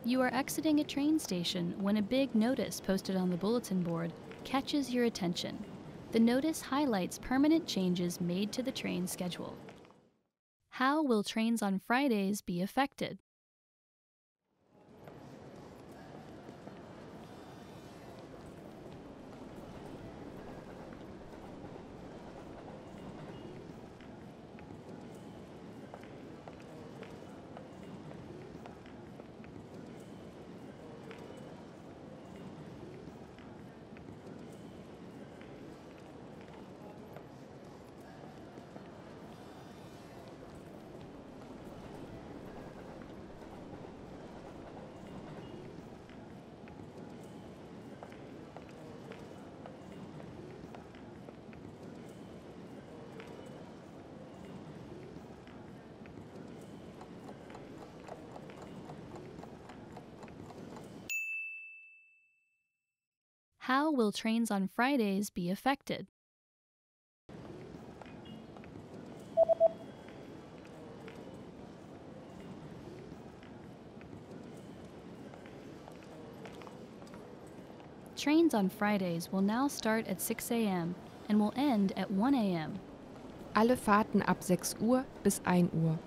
You are exiting a train station when a big notice posted on the bulletin board catches your attention. The notice highlights permanent changes made to the train schedule. How will trains on Fridays be affected? How will trains on Fridays be affected? Trains on Fridays will now start at 6 a.m. and will end at 1 a.m. Alle Fahrten ab 6 Uhr bis 1 Uhr.